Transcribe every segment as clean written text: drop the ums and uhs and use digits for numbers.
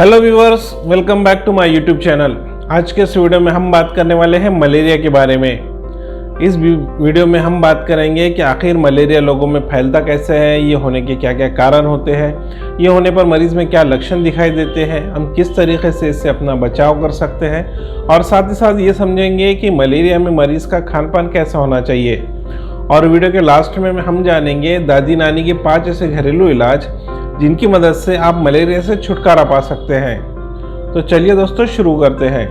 Hello viewers, welcome back to my YouTube channel. आज के इस वीडियो में हम बात करने वाले हैं मलेरिया के बारे में। इस वीडियो में हम बात करेंगे कि आखिर मलेरिया लोगों में फैलता कैसे है, ये होने के क्या क्या कारण होते हैं, ये होने पर मरीज़ में क्या लक्षण दिखाई देते हैं, हम किस तरीके से इससे अपना बचाव कर सकते हैं, और साथ ही साथ ये समझेंगे कि मलेरिया में मरीज़ का खान पान कैसा होना चाहिए। और वीडियो के लास्ट में हम जानेंगे दादी नानी के 5 ऐसे घरेलू इलाज जिनकी मदद से आप मलेरिया से छुटकारा पा सकते हैं। तो चलिए दोस्तों, शुरू करते हैं।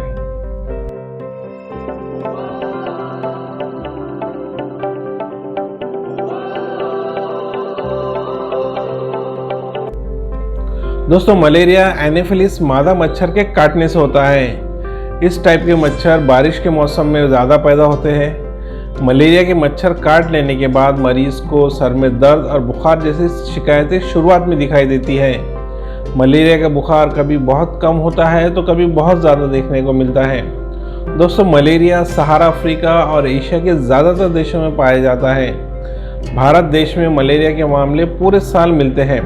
दोस्तों, मलेरिया एनोफिलिस मादा मच्छर के काटने से होता है। इस टाइप के मच्छर बारिश के मौसम में ज़्यादा पैदा होते हैं। मलेरिया के मच्छर काट लेने के बाद मरीज़ को सर में दर्द और बुखार जैसी शिकायतें शुरुआत में दिखाई देती है। मलेरिया का बुखार कभी बहुत कम होता है तो कभी बहुत ज़्यादा देखने को मिलता है। दोस्तों, मलेरिया सहारा अफ्रीका और एशिया के ज़्यादातर देशों में पाया जाता है। भारत देश में मलेरिया के मामले पूरे साल मिलते हैं,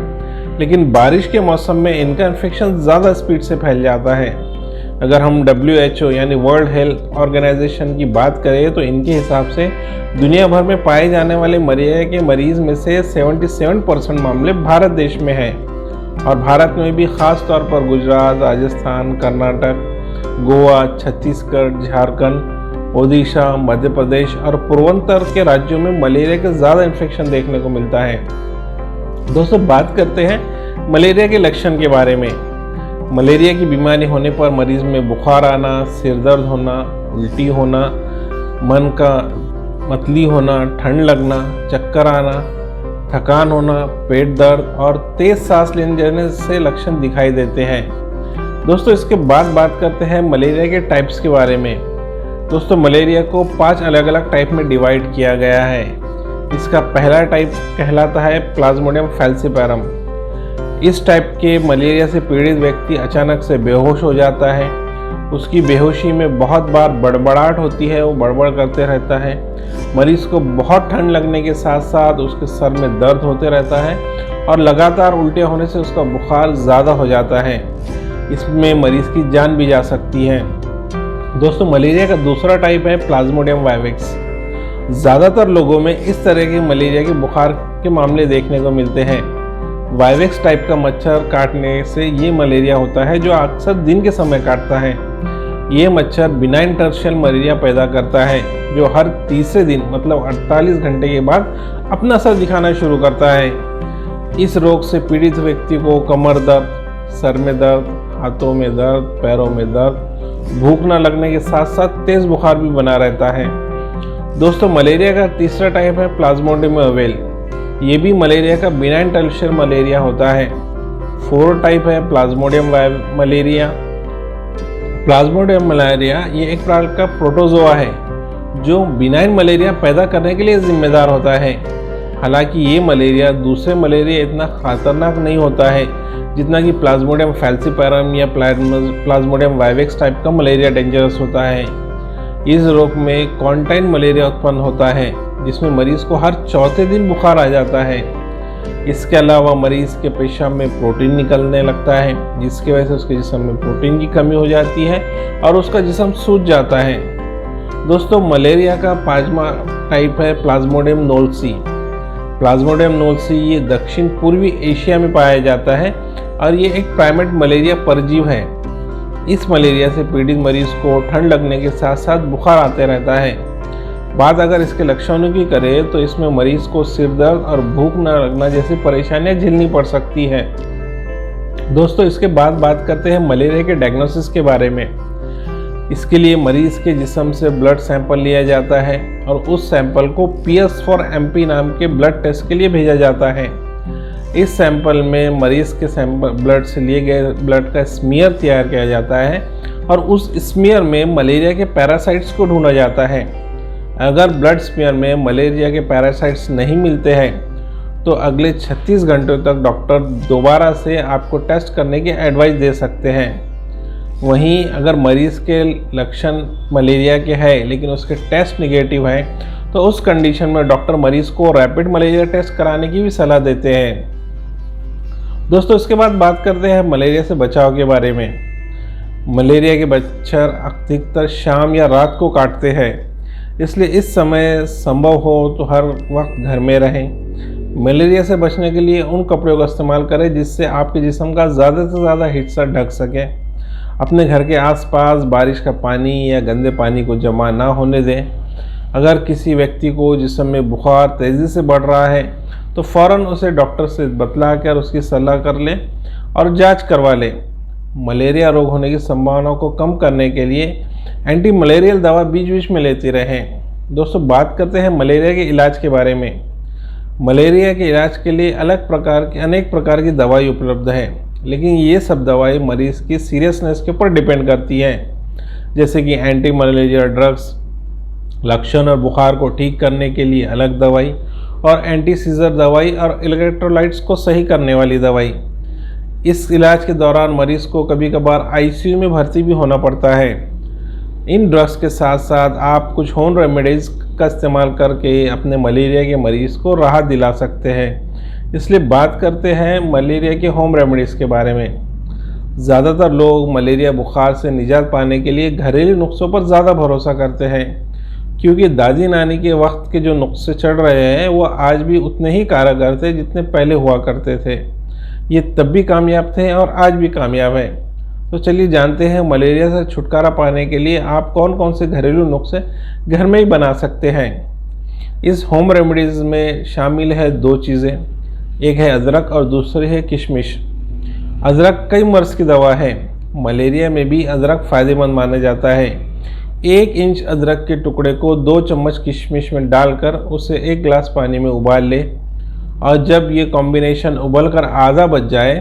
लेकिन बारिश के मौसम में इनका इन्फेक्शन ज़्यादा स्पीड से फैल जाता है। अगर हम WHO यानी वर्ल्ड हेल्थ ऑर्गेनाइजेशन की बात करें तो इनके हिसाब से दुनिया भर में पाए जाने वाले मलेरिया के मरीज़ में से 77% मामले भारत देश में हैं। और भारत में भी ख़ास तौर पर गुजरात, राजस्थान, कर्नाटक, गोवा, छत्तीसगढ़, झारखंड, ओडिशा, मध्य प्रदेश और पूर्वोत्तर के राज्यों में मलेरिया के ज़्यादा इन्फेक्शन देखने को मिलता है। दोस्तों, बात करते हैं मलेरिया के लक्षण के बारे में। मलेरिया की बीमारी होने पर मरीज़ में बुखार आना, सिर दर्द होना, उल्टी होना, मन का मतली होना, ठंड लगना, चक्कर आना, थकान होना, पेट दर्द और तेज़ सांस लेने से लक्षण दिखाई देते हैं। दोस्तों, इसके बाद बात करते हैं मलेरिया के टाइप्स के बारे में। दोस्तों, मलेरिया को 5 अलग अलग टाइप में डिवाइड किया गया है। इसका पहला टाइप कहलाता है प्लाज्मोडियम फैल्सिपारम। इस टाइप के मलेरिया से पीड़ित व्यक्ति अचानक से बेहोश हो जाता है। उसकी बेहोशी में बहुत बार बड़बड़ाहट होती है, वो बड़बड़ करते रहता है। मरीज़ को बहुत ठंड लगने के साथ साथ उसके सर में दर्द होते रहता है और लगातार उल्टे होने से उसका बुखार ज़्यादा हो जाता है। इसमें मरीज़ की जान भी जा सकती है। दोस्तों, मलेरिया का दूसरा टाइप है प्लाज्मोडियम वाइवेक्स। ज़्यादातर लोगों में इस तरह के मलेरिया के बुखार के मामले देखने को मिलते हैं। वाइवेक्स टाइप का मच्छर काटने से ये मलेरिया होता है जो अक्सर दिन के समय काटता है। ये मच्छर बिनाइन टर्शियल मलेरिया पैदा करता है जो हर तीसरे दिन मतलब 48 घंटे के बाद अपना असर दिखाना शुरू करता है। इस रोग से पीड़ित व्यक्ति को कमर दर्द, सर में दर्द, हाथों में दर्द, पैरों में दर्द, भूख न लगने के साथ साथ तेज़ बुखार भी बना रहता है। दोस्तों, मलेरिया का तीसरा टाइप है प्लाज्मोडियम ओवेल। ये भी मलेरिया का बिनाइन टर्शियल मलेरिया होता है। 4 टाइप है प्लाज्मोडियम मलेरिया। प्लाज्मोडियम मलेरिया ये एक प्रकार का प्रोटोजोआ है जो बिनाइन मलेरिया पैदा करने के लिए जिम्मेदार होता है। हालांकि ये मलेरिया दूसरे मलेरिया इतना खतरनाक नहीं होता है जितना कि प्लाज्मोडियम फैल्सिपारम या प्लाज्मोडियम वाइवेक्स टाइप का मलेरिया डेंजरस होता है। इस रोग में कॉन्टाइन मलेरिया उत्पन्न होता है जिसमें मरीज़ को हर चौथे दिन बुखार आ जाता है। इसके अलावा मरीज़ के पेशाब में प्रोटीन निकलने लगता है जिसकी वजह से उसके जिस्म में प्रोटीन की कमी हो जाती है और उसका जिस्म सूज जाता है। दोस्तों, मलेरिया का 5वां टाइप है प्लाज्मोडियम नोल्सी। प्लाज्मोडियम नोल्सी ये दक्षिण पूर्वी एशिया में पाया जाता है और ये एक प्राइमेट मलेरिया परजीव है। इस मलेरिया से पीड़ित मरीज़ को ठंड लगने के साथ साथ बुखार आते रहता है। बात अगर इसके लक्षणों की करें तो इसमें मरीज़ को सिर दर्द और भूख न लगना जैसी परेशानियां झेलनी पड़ सकती है। दोस्तों, इसके बाद बात करते हैं मलेरिया के डायग्नोसिस के बारे में। इसके लिए मरीज़ के जिस्म से ब्लड सैंपल लिया जाता है और उस सैंपल को PS4MP नाम के ब्लड टेस्ट के लिए भेजा जाता है। इस सैंपल में मरीज़ के ब्लड से लिए गए ब्लड का स्मीयर तैयार किया जाता है और उस स्मीयर में मलेरिया के पैरासाइट्स को ढूंढा जाता है। अगर ब्लड स्मीयर में मलेरिया के पैरासाइट्स नहीं मिलते हैं तो अगले 36 घंटों तक डॉक्टर दोबारा से आपको टेस्ट करने की एडवाइस दे सकते हैं। वहीं अगर मरीज़ के लक्षण मलेरिया के हैं लेकिन उसके टेस्ट निगेटिव हैं तो उस कंडीशन में डॉक्टर मरीज़ को रैपिड मलेरिया टेस्ट कराने की भी सलाह देते हैं। दोस्तों इसके बाद बात करते हैं मलेरिया से बचाव के बारे में। मलेरिया के मच्छर अधिकतर शाम या रात को काटते हैं, इसलिए इस समय संभव हो तो हर वक्त घर में रहें। मलेरिया से बचने के लिए उन कपड़ों का इस्तेमाल करें जिससे आपके जिस्म का ज़्यादा से ज़्यादा हिस्सा ढक सके। अपने घर के आसपास बारिश का पानी या गंदे पानी को जमा ना होने दें। अगर किसी व्यक्ति को जिस्म में बुखार तेज़ी से बढ़ रहा है तो फ़ौरन उसे डॉक्टर से बतला कर उसकी सलाह कर लें और जांच करवा लें। मलेरिया रोग होने की संभावना को कम करने के लिए एंटी मलेरियल दवा बीच बीच में लेते रहें। दोस्तों बात करते हैं मलेरिया के इलाज के बारे में। मलेरिया के इलाज के लिए अनेक प्रकार की दवाई उपलब्ध है, लेकिन ये सब दवाई मरीज़ की सीरियसनेस के ऊपर डिपेंड करती है। जैसे कि एंटी मलेरिया ड्रग्स, लक्षण और बुखार को ठीक करने के लिए अलग दवाई, और एंटी सीजर दवाई और इलेक्ट्रोलाइट्स को सही करने वाली दवाई। इस इलाज के दौरान मरीज़ को कभी कभार आईसीयू में भर्ती भी होना पड़ता है। इन ड्रग्स के साथ साथ आप कुछ होम रेमेडीज़ का इस्तेमाल करके अपने मलेरिया के मरीज़ को राहत दिला सकते हैं। इसलिए बात करते हैं मलेरिया के होम रेमेडीज़ के बारे में। ज़्यादातर लोग मलेरिया बुखार से निजात पाने के लिए घरेलू नुस्खों पर ज़्यादा भरोसा करते हैं, क्योंकि दादी नानी के वक्त के जो नुस्खे चल रहे हैं वो आज भी उतने ही कारगर थे जितने पहले हुआ करते थे। ये तब भी कामयाब थे और आज भी कामयाब हैं। तो चलिए जानते हैं मलेरिया से छुटकारा पाने के लिए आप कौन कौन से घरेलू नुस्खे घर में ही बना सकते हैं। इस होम रेमेडीज़ में शामिल है 2 चीज़ें, एक है अदरक और दूसरी है किशमिश। अदरक कई मर्ज़ की दवा है। मलेरिया में भी अदरक फ़ायदेमंद माना जाता है। 1 इंच अदरक के टुकड़े को 2 चम्मच किशमिश में डालकर उसे 1 गिलास पानी में उबाल ले, और जब ये कॉम्बिनेशन उबलकर आधा बच जाए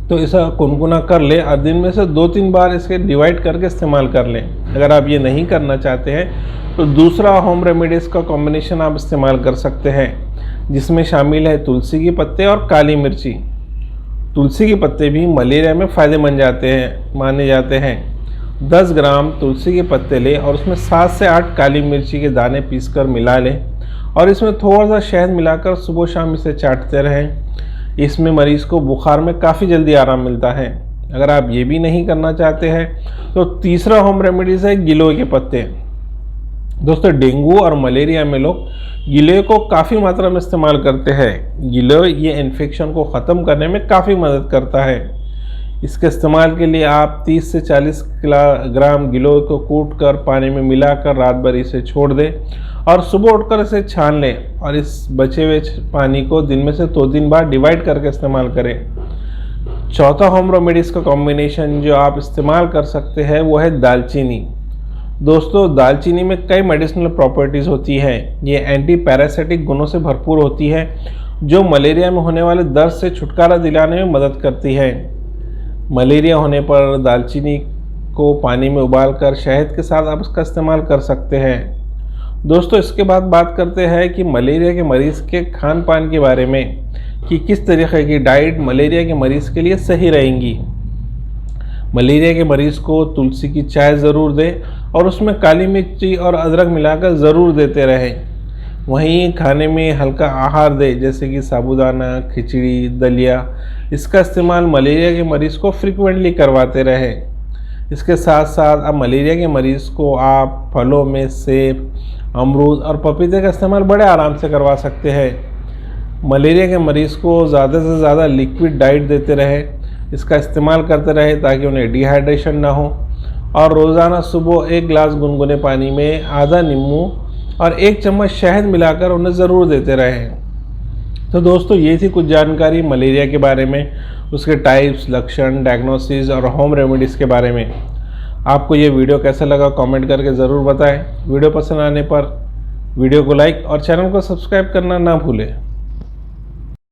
तो इसे गुनगुना कर ले और दिन में से 2-3 बार इसके डिवाइड करके इस्तेमाल कर लें। अगर आप ये नहीं करना चाहते हैं तो दूसरा होम रेमेडीज़ का कॉम्बिनेशन आप इस्तेमाल कर सकते हैं, जिसमें शामिल है तुलसी के पत्ते और काली मिर्ची। तुलसी के पत्ते भी मलेरिया में फ़ायदेमंद माने जाते हैं। 10 ग्राम तुलसी के पत्ते लें और उसमें 7 से 8 काली मिर्ची के दाने पीसकर मिला लें और इसमें थोड़ा सा शहद मिलाकर सुबह शाम इसे चाटते रहें। इसमें मरीज़ को बुखार में काफ़ी जल्दी आराम मिलता है। अगर आप ये भी नहीं करना चाहते हैं तो तीसरा होम रेमेडीज़ है गिलोय के पत्ते। दोस्तों डेंगू और मलेरिया में लोग गिलोय को काफ़ी मात्रा में इस्तेमाल करते हैं। गिलोय ये इन्फेक्शन को ख़त्म करने में काफ़ी मदद करता है। इसके इस्तेमाल के लिए आप 30 से 40 ग्राम गिलोय को कूट कर पानी में मिलाकर रात भर इसे छोड़ दें और सुबह उठकर इसे छान लें और इस बचे हुए पानी को दिन में से 2-3 बार डिवाइड करके इस्तेमाल करें। चौथा होम रेमेडीज़ का कॉम्बिनेशन जो आप इस्तेमाल कर सकते हैं वो है दालचीनी। दोस्तों दालचीनी में कई मेडिसिनल प्रॉपर्टीज़ होती हैं। ये एंटी पैरासाइटिक गुणों से भरपूर होती है जो मलेरिया में होने वाले दर्द से छुटकारा दिलाने में मदद करती है। मलेरिया होने पर दालचीनी को पानी में उबालकर शहद के साथ आप उसका इस्तेमाल कर सकते हैं। दोस्तों इसके बाद बात करते हैं कि मलेरिया के मरीज़ के खान पान के बारे में, कि किस तरीके की डाइट मलेरिया के मरीज़ के लिए सही रहेंगी। मलेरिया के मरीज़ को तुलसी की चाय ज़रूर दें और उसमें काली मिर्ची और अदरक मिलाकर ज़रूर देते रहें। वहीं खाने में हल्का आहार दें, जैसे कि साबूदाना, खिचड़ी, दलिया। इसका इस्तेमाल मलेरिया के मरीज़ को फ्रिक्वेंटली करवाते रहें। इसके साथ साथ अब मलेरिया के मरीज़ को आप फलों में सेब, अमरूद और पपीते का इस्तेमाल बड़े आराम से करवा सकते हैं। मलेरिया के मरीज़ को ज़्यादा से ज़्यादा लिक्विड डाइट देते रहें, इसका इस्तेमाल करते रहें ताकि उन्हें डिहाइड्रेशन ना हो, और रोज़ाना सुबह 1 गिलास गुनगुने पानी में आधा नींबू और 1 चम्मच शहद मिलाकर उन्हें ज़रूर देते रहें। तो दोस्तों ये थी कुछ जानकारी मलेरिया के बारे में, उसके टाइप्स, लक्षण, डायग्नोसिस और होम रेमेडीज़ के बारे में। आपको ये वीडियो कैसा लगा कमेंट करके ज़रूर बताएं। वीडियो पसंद आने पर वीडियो को लाइक और चैनल को सब्सक्राइब करना ना भूलें।